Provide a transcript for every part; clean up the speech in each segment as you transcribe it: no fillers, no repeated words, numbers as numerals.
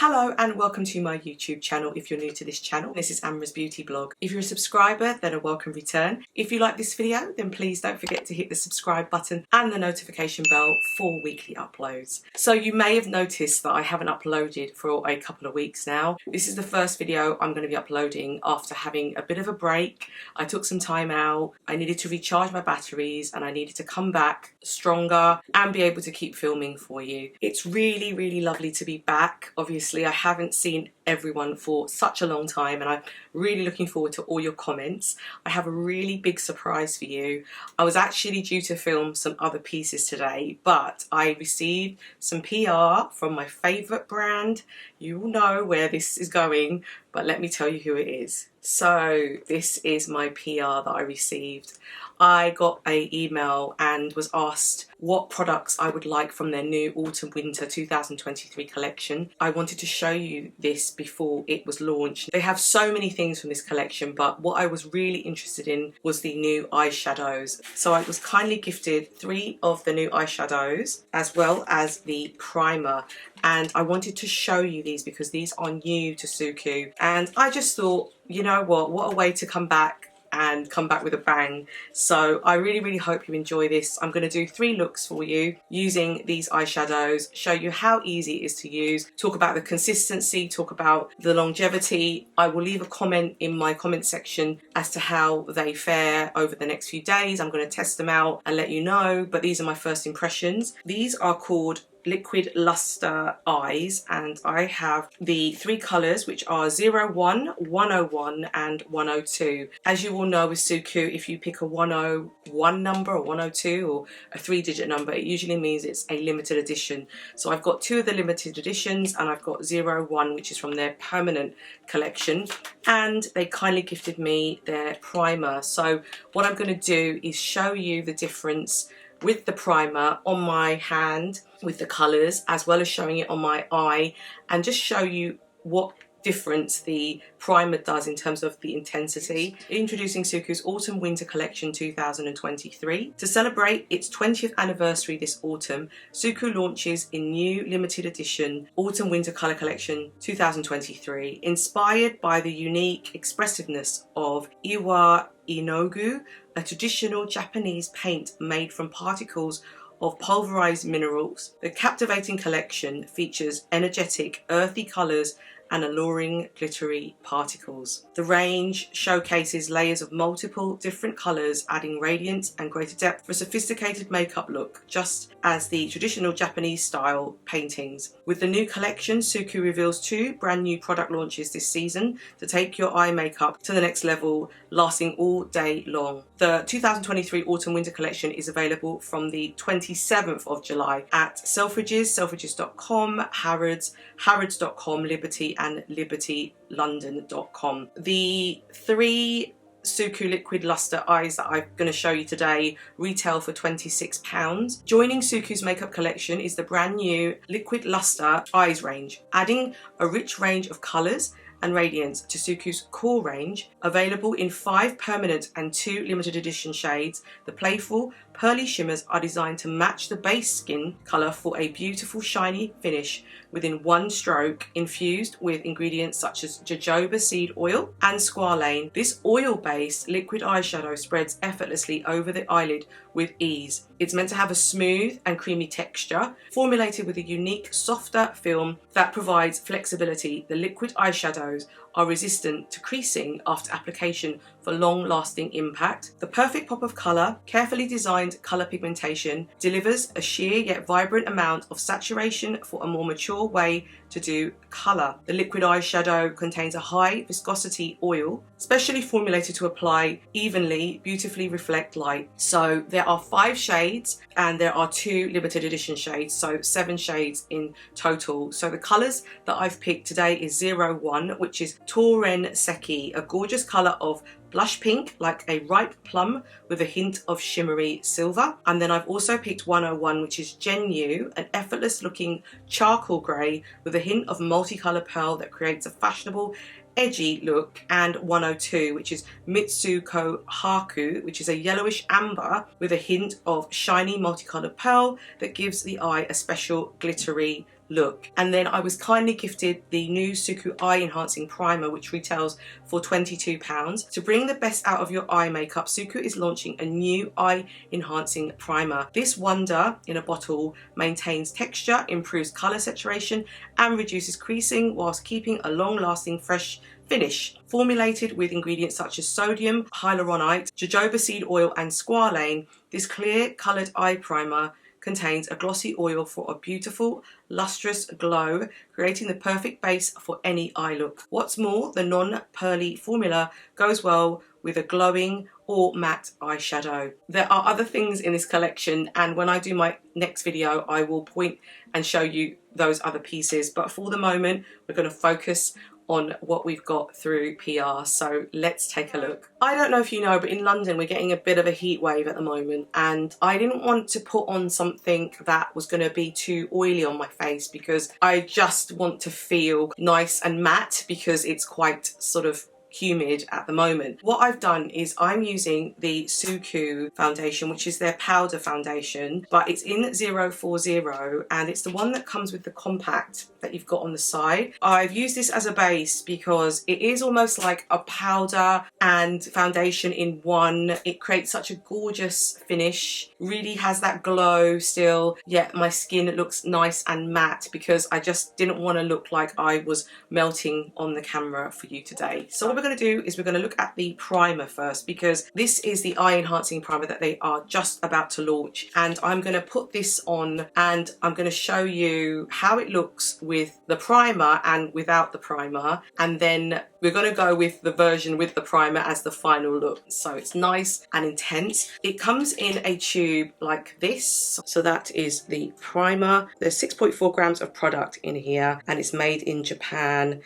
Hello and welcome to my YouTube channel if you're new to this channel. This is Amra's Beauty Blog. If you're a subscriber, then a welcome return. If you like this video, then please don't forget to hit the subscribe button and the notification bell for weekly uploads. So you may have noticed that I haven't uploaded for a couple of weeks now. This is the first video I'm going to be uploading after having a bit of a break. I took some time out, I needed to recharge my batteries and I needed to come back stronger and be able to keep filming for you. It's really lovely to be back. Obviously I haven't seen everyone for such a long time and I'm really looking forward to all your comments. I have a really big surprise for you. I was actually due to film some other pieces today, but I received some PR from my favourite brand. You will know where this is going, but let me tell you who it is. So this is my PR that I received. I got an email and was asked what products I would like from their new Autumn Winter 2023 collection. I wanted to show you this before it was launched. They have so many things from this collection, but what I was really interested in was the new eyeshadows. So I was kindly gifted 3 of the new eyeshadows as well as the primer. And I wanted to show you these because these are new to Suqqu. And I just thought, you know what a way to come back and come back with a bang. So I really hope you enjoy this. I'm going to do 3 looks for you using these eyeshadows, show you how easy it is to use, talk about the consistency, talk about the longevity. I will leave a comment in my comment section as to how they fare over the next few days. I'm going to test them out and let you know, but these are my first impressions. These are called Liquid Luster Eyes and I have the 3 colours which are 01, 101 and 102. As you all know with Suqqu, if you pick a 101 number or 102 or a 3-digit number, it usually means it's a limited edition. So I've got 2 of the limited editions and I've got 01 which is from their permanent collection, and they kindly gifted me their primer. So what I'm going to do is show you the difference with the primer on my hand with the colours, as well as showing it on my eye, and just show you what difference the primer does in terms of the intensity. Introducing Suqqu's Autumn Winter Collection 2023. To celebrate its 20th anniversary this autumn, Suqqu launches in new limited edition Autumn Winter Colour Collection 2023, inspired by the unique expressiveness of enogu, a traditional Japanese paint made from particles of pulverized minerals. The captivating collection features energetic, earthy colours and alluring glittery particles. The range showcases layers of multiple different colours, adding radiance and greater depth for a sophisticated makeup look, just as the traditional Japanese style paintings. With the new collection, Suqqu reveals 2 brand new product launches this season to take your eye makeup to the next level, lasting all day long. The 2023 Autumn Winter Collection is available from the 27th of July at Selfridges, Selfridges.com, Harrods, Harrods.com, Liberty and LibertyLondon.com. The 3 Suqqu Liquid Luster Eyes that I'm going to show you today retail for £26. Joining Suqqu's makeup collection is the brand new Liquid Luster Eyes range, adding a rich range of colours and radiance to Suqqu's core range. Available in 5 permanent and 2 limited edition shades, the playful pearly shimmers are designed to match the base skin colour for a beautiful shiny finish within 1 stroke, infused with ingredients such as jojoba seed oil and squalane. This oil-based liquid eyeshadow spreads effortlessly over the eyelid with ease. It's meant to have a smooth and creamy texture, formulated with a unique, softer film that provides flexibility. The liquid eyeshadows are resistant to creasing after application for long-lasting impact. The perfect pop of colour, carefully designed colour pigmentation, delivers a sheer yet vibrant amount of saturation for a more mature way to do colour. The liquid eyeshadow contains a high viscosity oil, specially formulated to apply evenly, beautifully reflect light. So there are 5 shades and there are 2 limited edition shades, so 7 shades in total. So the colours that I've picked today is 01, which is TOURENSEKI, a gorgeous colour of blush pink like a ripe plum with a hint of shimmery silver. And then I've also picked 101, which is GENYU, an effortless looking charcoal grey with a hint of multicolour pearl that creates a fashionable edgy look, and 102, which is MITSUKOHAKU, which is a yellowish amber with a hint of shiny multicolored pearl that gives the eye a special glittery look. And then I was kindly gifted the new Suqqu Eye Enhancing Primer, which retails for £22. To bring the best out of your eye makeup, Suqqu is launching a new eye enhancing primer. This wonder in a bottle maintains texture, improves colour saturation and reduces creasing whilst keeping a long-lasting fresh finish. Formulated with ingredients such as sodium hyaluronate, jojoba seed oil and squalane, this clear coloured eye primer contains a glossy oil for a beautiful, lustrous glow, creating the perfect base for any eye look. What's more, the non-pearly formula goes well with a glowing or matte eyeshadow. There are other things in this collection, and when I do my next video I will point and show you those other pieces, but for the moment we're going to focus on what we've got through PR, so let's take a look. I don't know if you know, but in London we're getting a bit of a heat wave at the moment, and I didn't want to put on something that was going to be too oily on my face because I just want to feel nice and matte because it's quite sort of humid at the moment. What I've done is I'm using the Suqqu foundation, which is their powder foundation, but it's in 040 and it's the one that comes with the compact that you've got on the side. I've used this as a base because it is almost like a powder and foundation in one. It creates such a gorgeous finish, really has that glow still, yet my skin looks nice and matte because I just didn't want to look like I was melting on the camera for you today. So what we're going to do is we're going to look at the primer first, because this is the eye enhancing primer that they are just about to launch, and I'm going to put this on and I'm going to show you how it looks with the primer and without the primer, and then we're going to go with the version with the primer as the final look. So it's nice and intense. It comes in a tube like this. So that is the primer. There's 6.4 grams of product in here and it's made in Japan.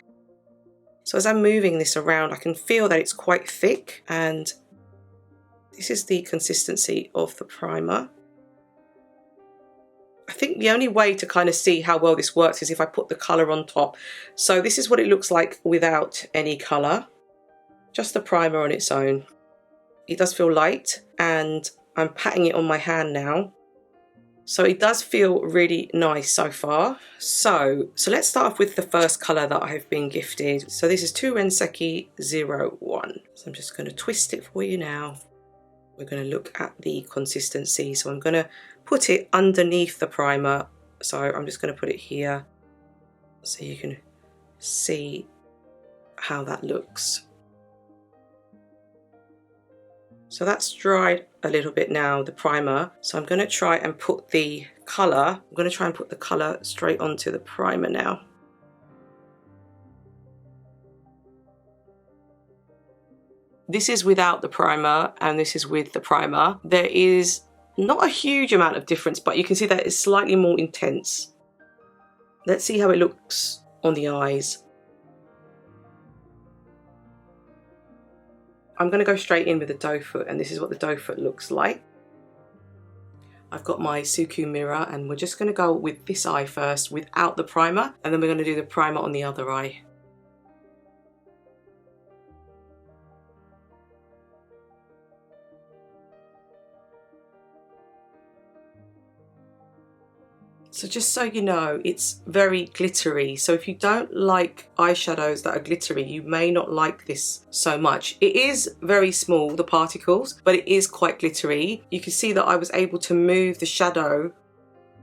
So as I'm moving this around, I can feel that it's quite thick, and this is the consistency of the primer. I think the only way to kind of see how well this works is if I put the colour on top. So this is what it looks like without any colour, just the primer on its own. It does feel light, and I'm patting it on my hand now. So it does feel really nice so far. So let's start off with the first colour that I have been gifted. So this is TOURENSEKI 01. So I'm just going to twist it for you now. We're going to look at the consistency. So I'm going to put it underneath the primer. So I'm just going to put it here so you can see how that looks. So that's dried a little bit now, the primer. So I'm going to try and put the colour, straight onto the primer now. This is without the primer and this is with the primer. There is not a huge amount of difference, but you can see that it's slightly more intense. Let's see how it looks on the eyes. I'm going to go straight in with the doe foot, and this is what the doe foot looks like. I've got my Suqqu mirror and we're just going to go with this eye first without the primer, and then we're going to do the primer on the other eye. So just so you know, it's very glittery. So if you don't like eyeshadows that are glittery, you may not like this so much. It is very small, the particles, but it is quite glittery. You can see that I was able to move the shadow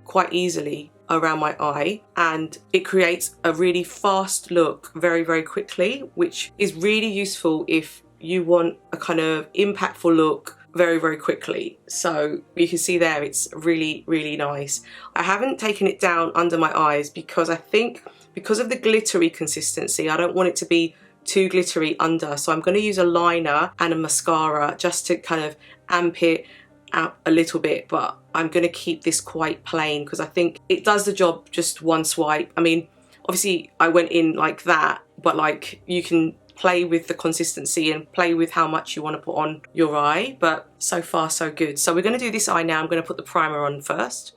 quite easily around my eye, and it creates a really fast look very, very quickly, which is really useful if you want a kind of impactful look very, very quickly. So you can see there it's really, really nice. I haven't taken it down under my eyes because I think because of the glittery consistency, I don't want it to be too glittery under. So I'm going to use a liner and a mascara just to kind of amp it out a little bit, but I'm going to keep this quite plain because I think it does the job just one swipe. I mean, obviously I went in like that, but like you can play with the consistency and play with how much you want to put on your eye, but so far so good. So we're going to do this eye now. I'm going to put the primer on first.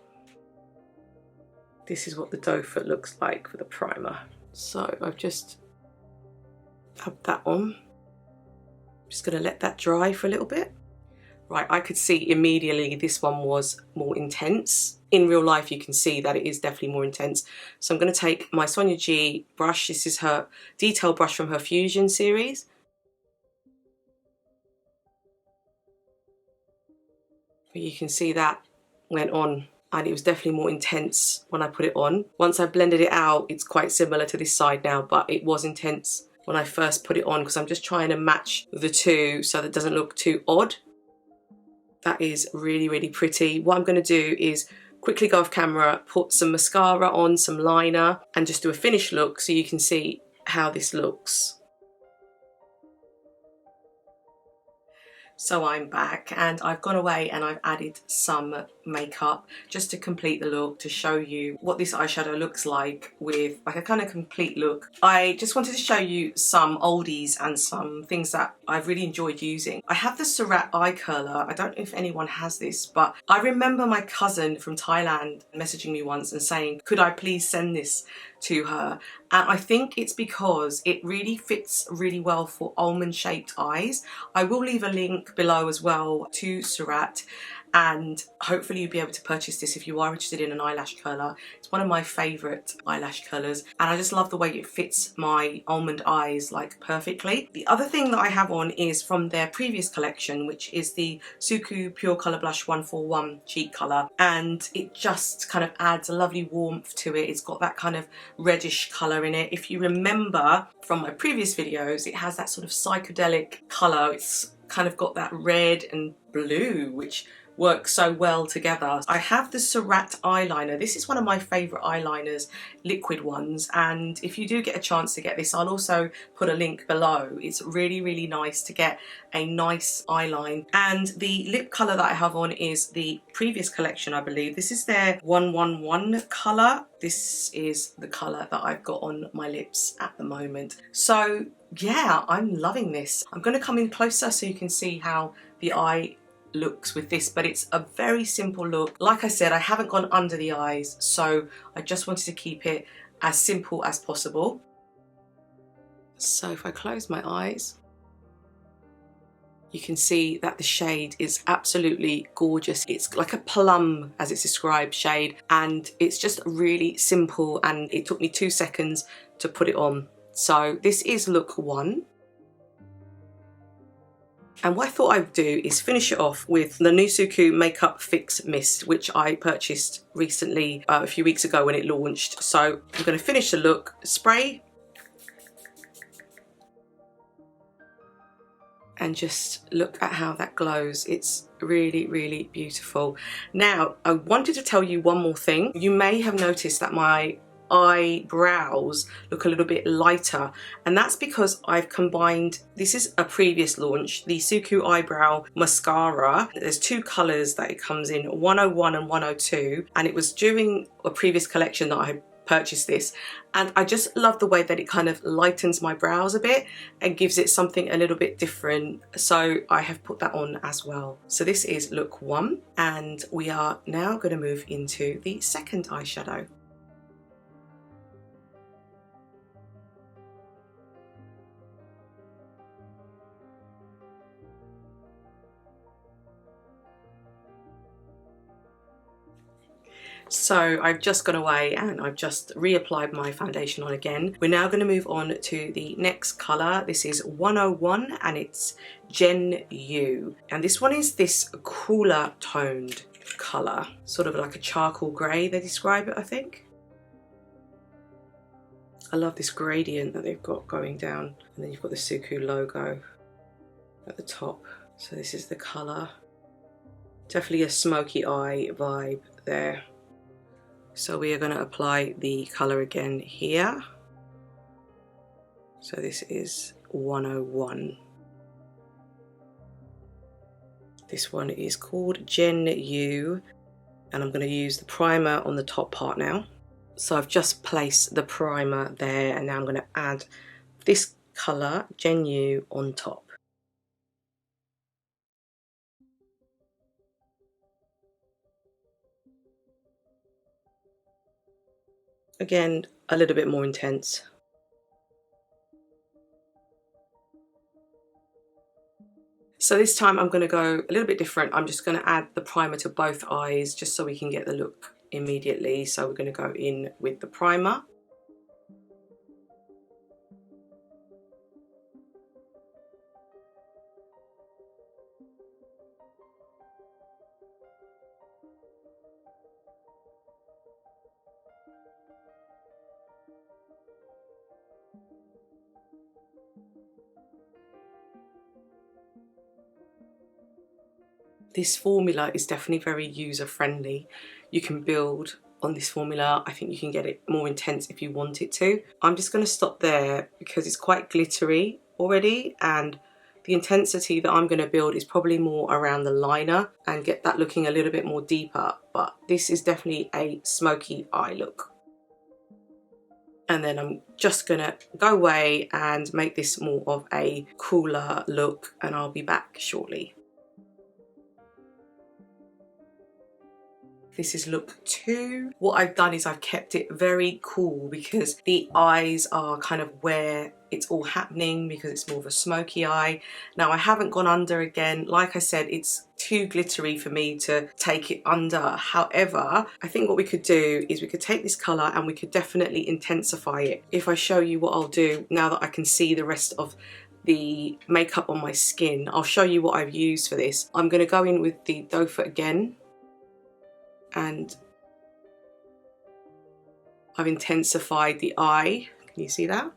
This is what the doe foot looks like with the primer. So I've just tabbed that on. I'm just going to let that dry for a little bit. right, I could see immediately this one was more intense. In real life, you can see that it is definitely more intense. So I'm going to take my Sonia G brush. This is her detail brush from her Fusion series. But you can see that went on, and it was definitely more intense when I put it on. Once I blended it out, it's quite similar to this side now, but it was intense when I first put it on because I'm just trying to match the two so that it doesn't look too odd. That is really, really pretty. What I'm going to do is quickly go off camera, put some mascara on, some liner, and just do a finished look so you can see how this looks. So I'm back and I've gone away and I've added some makeup just to complete the look, to show you what this eyeshadow looks like with like a kind of complete look. I just wanted to show you some oldies and some things that I've really enjoyed using. I have the Surat eye curler. I don't know if anyone has this, but I remember my cousin from Thailand messaging me once and saying, could I please send this to her? And I think it's because it really fits really well for almond shaped eyes. I will leave a link below as well to Surat, and hopefully you'll be able to purchase this if you are interested in an eyelash curler. It's one of my favourite eyelash curlers and I just love the way it fits my almond eyes like perfectly. The other thing that I have on is from their previous collection, which is the Suqqu Pure Colour Blush 141 Cheek Colour, and it just kind of adds a lovely warmth to it. It's got that kind of reddish colour in it. If you remember from my previous videos, it has that sort of psychedelic colour. It's kind of got that red and blue, which works so well together. I have the Surat eyeliner. This is one of my favourite eyeliners, liquid ones, and if you do get a chance to get this, I'll also put a link below. It's really, really nice to get a nice eyeline. And the lip colour that I have on is the previous collection, I believe. This is their 111 colour. This is the colour that I've got on my lips at the moment. So yeah, I'm loving this. I'm going to come in closer so you can see how the eye looks with this, but it's a very simple look. Like I said, I haven't gone under the eyes, so I just wanted to keep it as simple as possible. So if I close my eyes, you can see that the shade is absolutely gorgeous. It's like a plum, as it's described, shade, and it's just really simple, and it took me 2 seconds to put it on. So this is look 1. And what I thought I'd do is finish it off with the MITSUKOHAKU Makeup Fix Mist, which I purchased recently a few weeks ago when it launched. So I'm going to finish the look, spray, and just look at how that glows. It's really, really beautiful. Now, I wanted to tell you one more thing. You may have noticed that my eyebrows look a little bit lighter, and that's because I've combined, this is a previous launch, the Suqqu Eyebrow Mascara. There's 2 colours that it comes in, 101 and 102, and it was during a previous collection that I purchased this, and I just love the way that it kind of lightens my brows a bit and gives it something a little bit different, so I have put that on as well. So this is look 1, and we are now going to move into the second eyeshadow. So I've just gone away and I've just reapplied my foundation on again. We're now going to move on to the next colour. This is 101 and it's GENYU. And this one is this cooler toned colour, sort of like a charcoal grey, they describe it, I think. I love this gradient that they've got going down, and then you've got the Suqqu logo at the top. So this is the colour. Definitely a smoky eye vibe there. So we are going to apply the colour again here. So this is 101. This one is called GENYU, and I'm going to use the primer on the top part now. So I've just placed the primer there, and now I'm going to add this colour, GENYU, on top. Again, a little bit more intense. So this time I'm going to go a little bit different. I'm just going to add the primer to both eyes just so we can get the look immediately. So we're going to go in with the primer. This formula is definitely very user friendly. You can build on this formula. I think you can get it more intense if you want it to. I'm just going to stop there because it's quite glittery already, and the intensity that I'm going to build is probably more around the liner and get that looking a little bit more deeper, but this is definitely a smoky eye look. And then I'm just going to go away and make this more of a cooler look, and I'll be back shortly. This is look 2. What I've done is I've kept it very cool because the eyes are kind of where it's all happening, because it's more of a smoky eye. Now I haven't gone under again. Like I said, it's too glittery for me to take it under. However, I think what we could do is we could take this colour and we could definitely intensify it. If I show you what I'll do now that I can see the rest of the makeup on my skin, I'll show you what I've used for this. I'm going to go in with the doe foot again, and I've intensified the eye. Can you see that?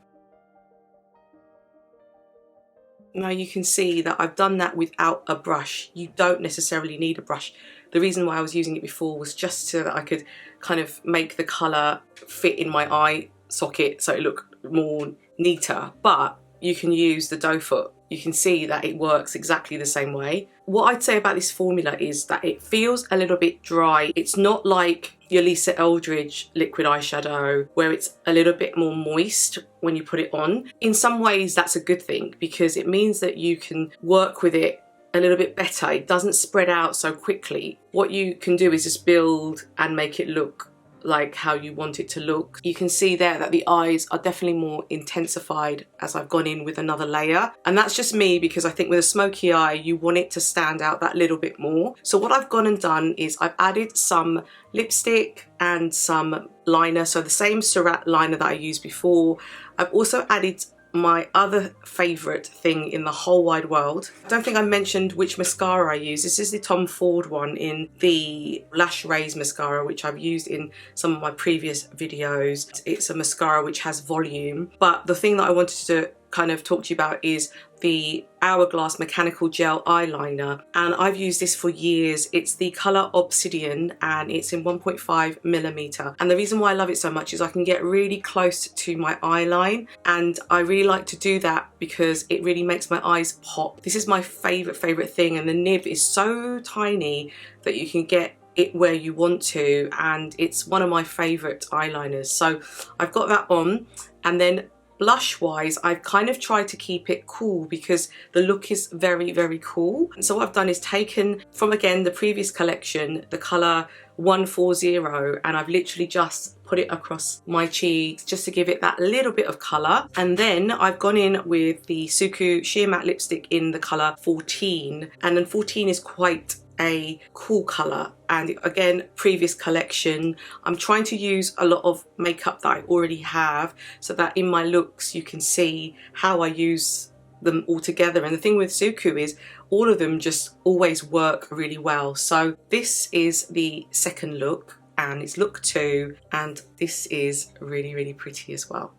Now you can see that I've done that without a brush. You don't necessarily need a brush. The reason why I was using it before was just so that I could kind of make the colour fit in my eye socket so it looked more neater. But you can use the doe foot. You can see that it works exactly the same way. What I'd say about this formula is that it feels a little bit dry. It's not like your Lisa Eldridge liquid eyeshadow where it's a little bit more moist when you put it on. In some ways that's a good thing because it means that you can work with it a little bit better. It doesn't spread out so quickly. What you can do is just build and make it look like how you want it to look. You can see there that the eyes are definitely more intensified as I've gone in with another layer, and that's just me because I think with a smoky eye you want it to stand out that little bit more. So what I've gone and done is I've added some lipstick and some liner, so the same Surat liner that I used before. I've also added my other favourite thing in the whole wide world. I don't think I mentioned which mascara I use. This is the Tom Ford one in the Lash Raise mascara, which I've used in some of my previous videos. It's a mascara which has volume, but the thing that I wanted to kind of talk to you about is the Hourglass mechanical gel eyeliner, and I've used this for years. It's the colour Obsidian and it's in 1.5mm, and the reason why I love it so much is I can get really close to my eye line, and I really like to do that because it really makes my eyes pop. This is my favourite thing, and the nib is so tiny that you can get it where you want to, and it's one of my favourite eyeliners. So I've got that on, and then blush wise I've kind of tried to keep it cool because the look is very cool. And so what I've done is taken from, again, the previous collection, the colour 140, and I've literally just put it across my cheeks just to give it that little bit of colour. And then I've gone in with the Suqqu sheer matte lipstick in the colour 14, and then 14 is quite a cool colour, and again, previous collection. I'm trying to use a lot of makeup that I already have so that in my looks you can see how I use them all together. And the thing with Suqqu is all of them just always work really well. So this is the second look, and it's look 2, and this is really pretty as well.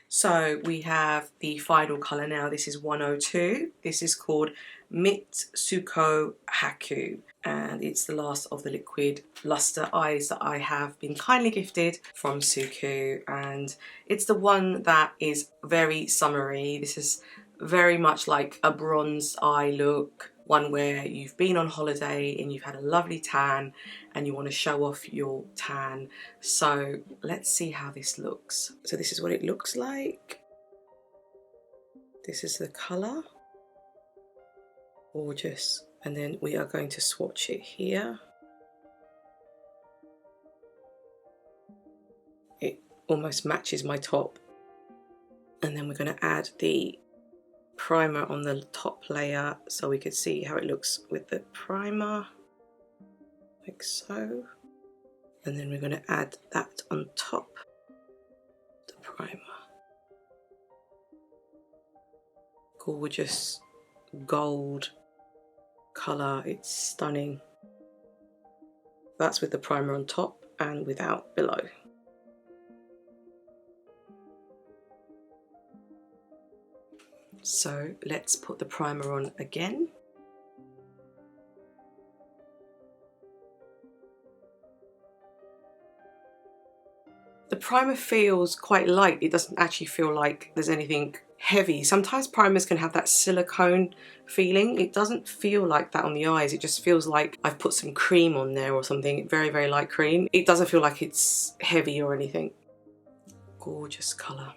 So we have the final colour now. This is 102. This is called MITSUKOHAKU, and it's the last of the liquid luster eyes that I have been kindly gifted from Suqqu, and it's the one that is very summery. This is very much like a bronze eye look, one where you've been on holiday and you've had a lovely tan and you want to show off your tan. So let's see how this looks. So this is what it looks like. This is the colour. Gorgeous. And then we are going to swatch it here. almost matches my top. And then we're going to add the primer on the top layer so we can see how it looks with the primer, like so. And then we're going to add that on top, the primer. Gorgeous gold colour, it's stunning. That's with the primer on top and without below. So let's put the primer on again. The primer feels quite light. It doesn't actually feel like there's anything heavy. Sometimes primers can have that silicone feeling. It doesn't feel like that on the eyes. It just feels like I've put some cream on there or something, very, very light cream. It doesn't feel like it's heavy or anything. Gorgeous colour.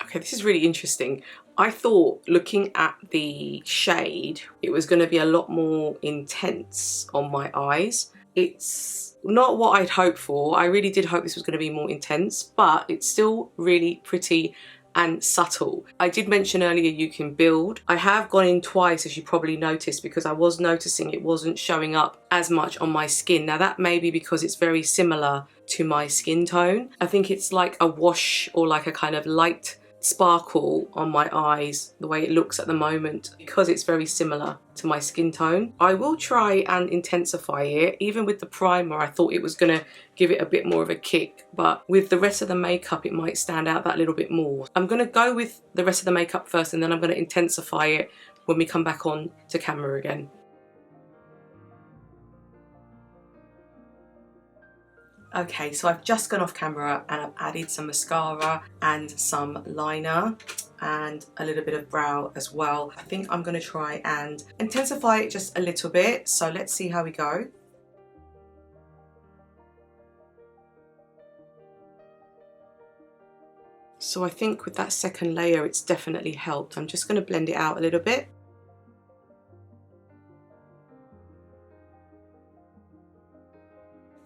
Okay, this is really interesting. I thought looking at the shade, it was going to be a lot more intense on my eyes. It's not what I'd hoped for. I really did hope this was going to be more intense, but it's still really pretty and subtle. I did mention earlier you can build. I have gone in twice, as you probably noticed, because I was noticing it wasn't showing up as much on my skin. Now that may be because it's very similar to my skin tone. I think it's like a wash or like a kind of light sparkle on my eyes, the way it looks at the moment, because it's very similar to my skin tone. I will try and intensify it. Even with the primer, I thought it was going to give it a bit more of a kick, but with the rest of the makeup it might stand out that little bit more. I'm going to go with the rest of the makeup first, and then I'm going to intensify it when we come back on to camera again. Okay, so I've just gone off camera and I've added some mascara and some liner and a little bit of brow as well. I think I'm going to try and intensify it just a little bit, so let's see how we go. So I think with that second layer it's definitely helped. I'm just going to blend it out a little bit.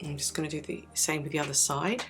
I'm just going to do the same with the other side.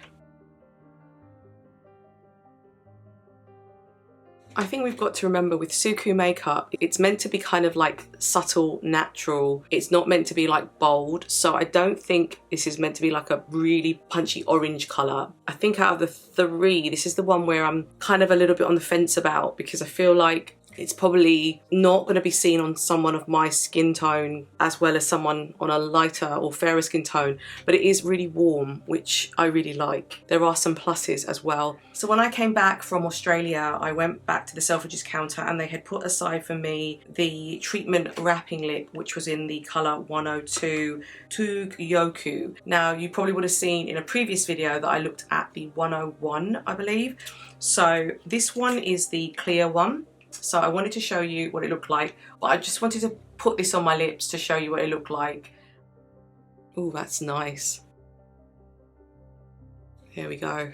I think we've got to remember with Suqqu makeup, it's meant to be kind of like subtle, natural. It's not meant to be like bold. So I don't think this is meant to be like a really punchy orange colour. I think out of the three, this is the one where I'm kind of a little bit on the fence about, because I feel like it's probably not going to be seen on someone of my skin tone as well as someone on a lighter or fairer skin tone, but it is really warm, which I really like. There are some pluses as well. So when I came back from Australia, I went back to the Selfridges counter and they had put aside for me the treatment wrapping lip, which was in the colour 102 TOUGYOKU. Now you probably would have seen in a previous video that I looked at the 101, I believe. So this one is the clear one. So I wanted to show you what it looked like, but I just wanted to put this on my lips to show you what it looked like. Oh, that's nice. There we go.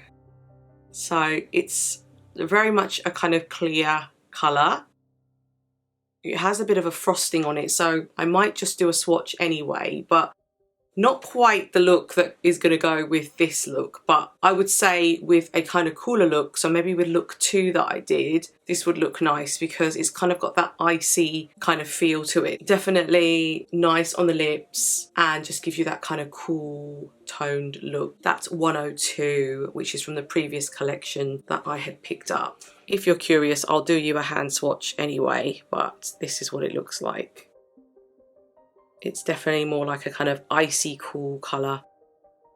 So it's very much a kind of clear colour. It has a bit of a frosting on it, so I might just do a swatch anyway, but not quite the look that is going to go with this look, but I would say with a kind of cooler look, so maybe with look 2 that I did, this would look nice because it's kind of got that icy kind of feel to it. Definitely nice on the lips and just gives you that kind of cool toned look. That's 102, which is from the previous collection that I had picked up. If you're curious, I'll do you a hand swatch anyway, but this is what it looks like. It's definitely more like a kind of icy cool colour.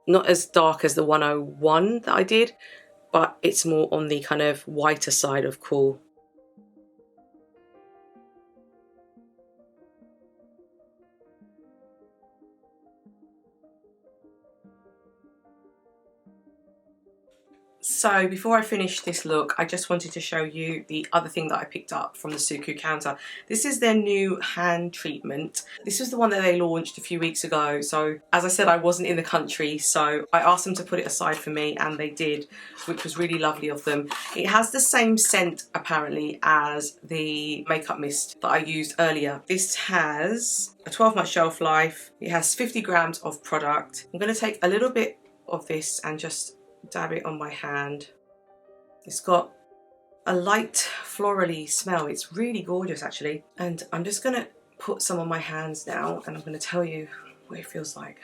Not as dark as the 101 that I did, but it's more on the kind of whiter side of cool. So before I finish this look, I just wanted to show you the other thing that I picked up from the Suqqu counter. This is their new hand treatment. This was the one that they launched a few weeks ago. So as I said, I wasn't in the country, so I asked them to put it aside for me, and they did, which was really lovely of them. It has the same scent apparently as the makeup mist that I used earlier. This has a 12-month shelf life. It has 50 grams of product. I'm going to take a little bit of this and just dab it on my hand. It's got a light florally smell. It's really gorgeous actually. And I'm just gonna put some on my hands now, and I'm gonna tell you what it feels like.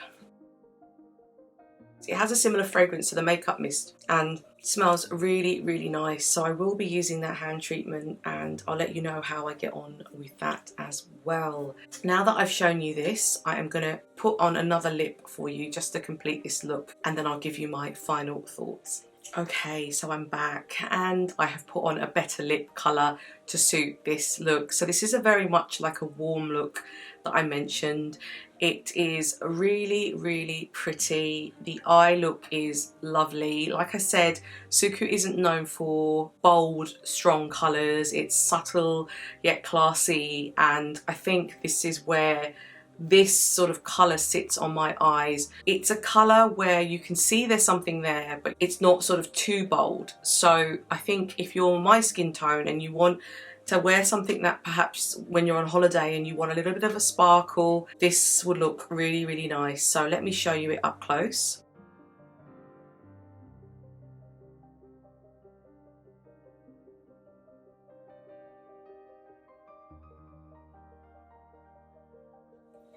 It has a similar fragrance to the makeup mist and smells really, really nice. So I will be using that hand treatment, and I'll let you know how I get on with that as well. Now that I've shown you this, I am gonna put on another lip for you just to complete this look, and then I'll give you my final thoughts. Okay, so I'm back and I have put on a better lip colour to suit this look. So this is a very much like a warm look that I mentioned. It is really, really pretty. The eye look is lovely. Like I said, Suqqu isn't known for bold, strong colours. It's subtle yet classy, and I think this is where this sort of colour sits on my eyes. It's a colour where you can see there's something there, but it's not sort of too bold. So I think if you're my skin tone and you want to wear something that perhaps when you're on holiday and you want a little bit of a sparkle, this would look really, really nice. So let me show you it up close.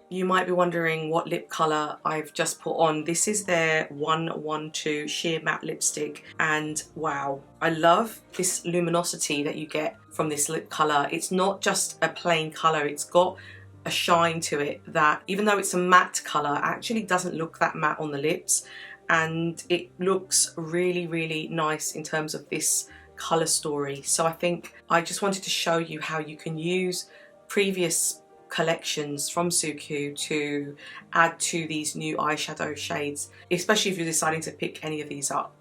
You might be wondering what lip colour I've just put on. This is their 112 Sheer Matte Lipstick, and wow, I love this luminosity that you get from this lip colour. It's not just a plain colour, it's got a shine to it that, even though it's a matte colour, actually doesn't look that matte on the lips, and it looks really, really nice in terms of this colour story. So I think I just wanted to show you how you can use previous collections from Suqqu to add to these new eyeshadow shades, especially if you're deciding to pick any of these up.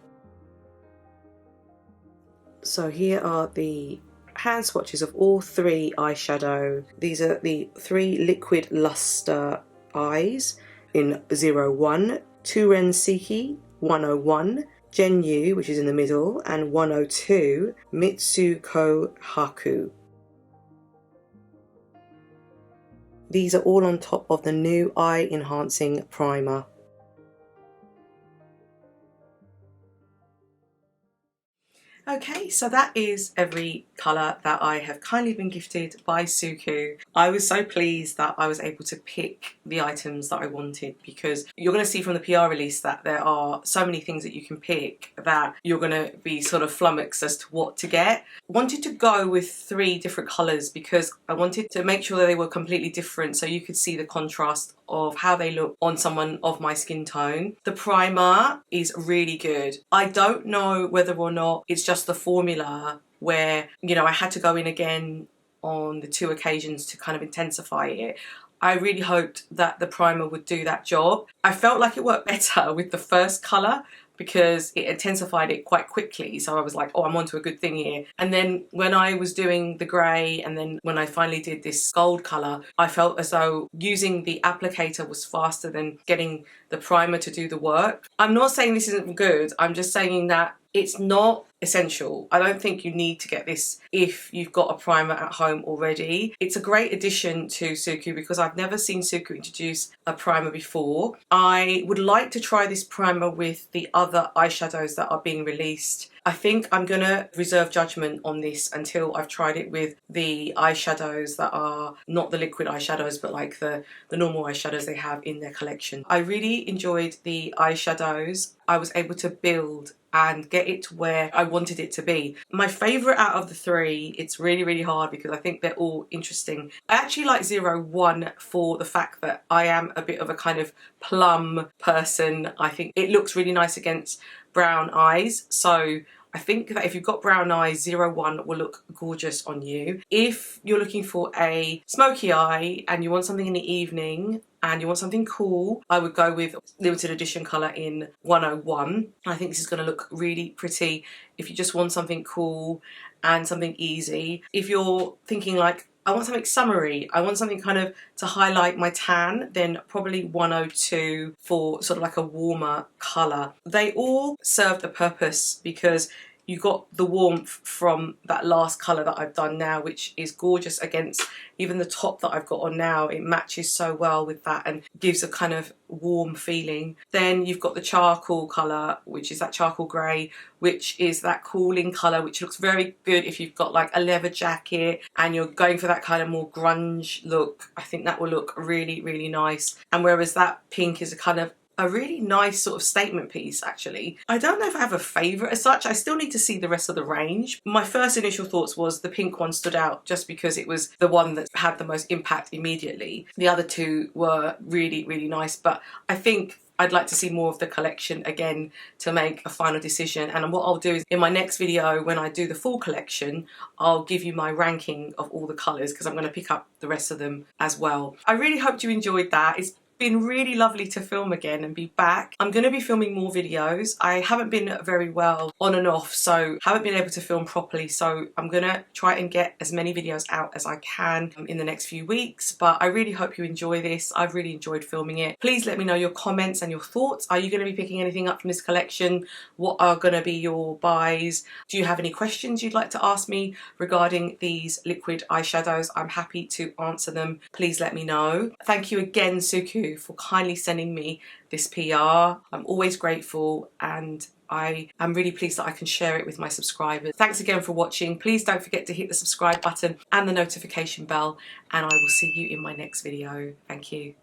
So here are the hand swatches of all three eyeshadow. These are the three liquid luster eyes in 01, TOURENSEKI 101, GENYU, which is in the middle, and 102, MITSUKOHAKU. These are all on top of the new eye enhancing primer. Okay, so that is every colour that I have kindly been gifted by Suqqu. I was so pleased that I was able to pick the items that I wanted, because you're going to see from the PR release that there are so many things that you can pick that you're going to be sort of flummoxed as to what to get. I wanted to go with 3 different colours because I wanted to make sure that they were completely different so you could see the contrast of how they look on someone of my skin tone. The primer is really good. I don't know whether or not it's just the formula where, you know, I had to go in again on the 2 occasions to kind of intensify it. I really hoped that the primer would do that job. I felt like it worked better with the first colour because it intensified it quite quickly. So I was like, oh, I'm onto a good thing here. And then when I was doing the grey, and then when I finally did this gold colour, I felt as though using the applicator was faster than getting the primer to do the work. I'm not saying this isn't good, I'm just saying that it's not essential. I don't think you need to get this if you've got a primer at home already. It's a great addition to Suqqu because I've never seen Suqqu introduce a primer before. I would like to try this primer with the other eyeshadows that are being released. I think I'm gonna reserve judgment on this until I've tried it with the eyeshadows that are not the liquid eyeshadows, but like the normal eyeshadows they have in their collection. I really enjoyed the eyeshadows. I was able to build and get it to where I wanted it to be. My favourite out of the 3, it's really, really hard because I think they're all interesting. I actually like 01 for the fact that I am a bit of a kind of plum person. I think it looks really nice against brown eyes, so I think that if you've got brown eyes, 01 will look gorgeous on you. If you're looking for a smoky eye and you want something in the evening and you want something cool, I would go with limited edition colour in 101. I think this is going to look really pretty if you just want something cool and something easy. If you're thinking like, I want something summery, I want something kind of to highlight my tan, then probably 102 for sort of like a warmer colour. They all serve the purpose because you got the warmth from that last colour that I've done now, which is gorgeous against even the top that I've got on now. It matches so well with that and gives a kind of warm feeling. Then you've got the charcoal colour, which is that charcoal grey, which is that cooling colour, which looks very good if you've got like a leather jacket and you're going for that kind of more grunge look. I think that will look really, really nice. And whereas that pink is a kind of a really nice sort of statement piece, actually. I don't know if I have a favourite as such. I still need to see the rest of the range. My first initial thoughts was the pink one stood out just because it was the one that had the most impact immediately. The other two were really, really nice, but I think I'd like to see more of the collection again to make a final decision. And what I'll do is in my next video, when I do the full collection, I'll give you my ranking of all the colours because I'm going to pick up the rest of them as well. I really hope you enjoyed that. It's been really lovely to film again and be back. I'm going to be filming more videos. I haven't been very well on and off, so haven't been able to film properly, so I'm going to try and get as many videos out as I can in the next few weeks. But I really hope you enjoy this. I've really enjoyed filming it. Please let me know your comments and your thoughts. Are you going to be picking anything up from this collection? What are going to be your buys? Do you have any questions you'd like to ask me regarding these liquid eyeshadows? I'm happy to answer them. Please let me know. Thank you again, Suqqu, for kindly sending me this PR. I'm always grateful and I am really pleased that I can share it with my subscribers. Thanks again for watching. Please don't forget to hit the subscribe button and the notification bell, and I will see you in my next video. Thank you.